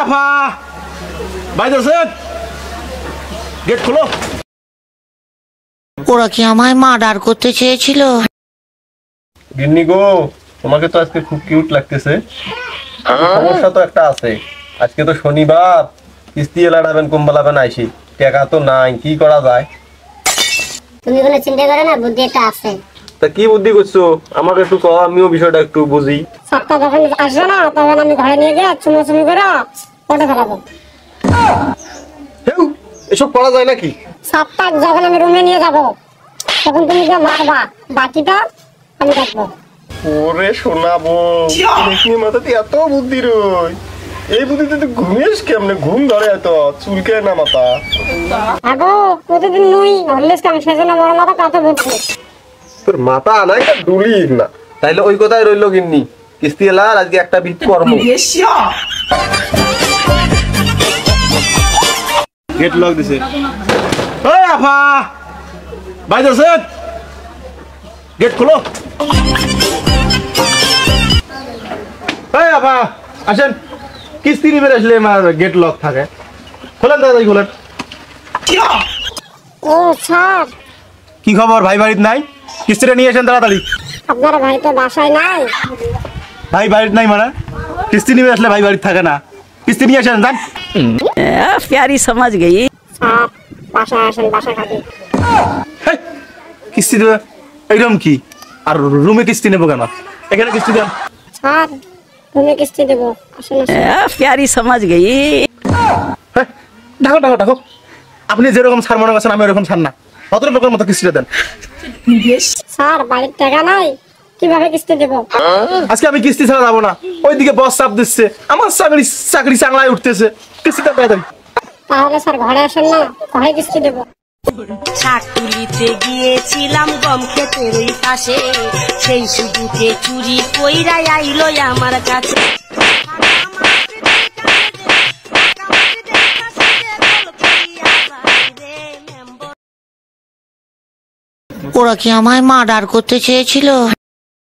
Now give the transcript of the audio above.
আফা বাইরে আছেন? গেট খোলো। ওরা কি আমায় মার্ডার করতে চেয়েছিল? গিন্নি গো, তোমাকে তো আজকে খুব কিউট লাগতেছে। সমস্যা তো একটা আছে। আজকে তো শনিবার, কিস্তি লাড়াবেন কুম্বালাবেন আইসি, টাকা তো নাই, কি করা যায়? তুমি কোনো চিন্তা করো না, বুদ্ধি একটা আছে। তা কি বুদ্ধি করছো আমাকে একটু কও, আমিও বিষয়টা একটু বুঝি। সপ্তাহ যখন আসবে না তখন আমি ঘরে নিয়ে গিয়ে চুমোচুমি করে পটে ফেলাবো। হেউ, এসব করা যায় নাকি? সপ্তাহ যখন আমি রুমে নিয়ে যাব তখন তুমি যে মারবা, বাকিটা আমি দেখবো। ওরে শোনাবো, দেখি মাথাতে এত বুদ্ধি রই। এই বুদ্ধিতে তুই ঘুমিস কেমনে? ঘুম ধরে এত চুলকে না মাথা। আগো প্রতিদিন নুই হরলিস কাম সেজন্য বড় মাথা কত বুদ্ধি। তোর মাথা নাই ডুলি না, তাইলে ওই কথাই রইলো গিন্নি, কিস্তি এলার আজকে একটা বিট কর্ম। গেট লক দিছে। ওই আফা বাইরে আছেন? গেট খোলো। ওই আফা আসেন, কিস্তি নিবে আসলে গেট লক থাকে। খোলেন তাড়াতাড়ি খোলেন। ও স্যার, কি খবর? ভাই বাড়িতে নাই? কিস্তিটা নিয়ে আসেন তাড়াতাড়ি। আপনার ভাই তো বাসায় নাই। ভাই বাড়িতে নাই মানে? কিস্তি নিবে আসলে ভাই বাড়িতে থাকে না। কিস্তি নিয়ে আসেন যান। प्यारी समझ गई। স্যার বাসায় আসেন, বাসায় থাকি। হেই, কিস্তি দেবে এইরকম কি? আর রুমে কিস্তি নেবো কেন? এখানে কিস্তি দেন। স্যার তুমি কিস্তি দেবো, আসেন আসেন। प्यारी समझ गई। হেই, ঢাকো ঢাকো ঢাকো। আপনি যেরকম ছাড় মনে করছেন আমি ওরকম ছাড় না। অতটা লোকের মতো কিস্তিটা দেন। স্যার বাড়ির টাকা নাই, কিভাবে কিস্তি দেবো? আজকে আমি কিস্তি ছাড়া যাবো না। ওইদিকে বস চাপ দিচ্ছে, আমার চাকরি চাংলায় উঠতেছে। কিস্তিটা তাড়াতাড়ি। তাহলে স্যার ঘরে আসেন না, ঘরে কিস্তি দেবো। ছাকুলিতে গিয়েছিলাম গম ক্ষেতের ওই পাশে, সেই সুযোগে চুরি কইরা আইলো আমার কাছে। ওরা কি আমায় মার্ডার করতে চেয়েছিল?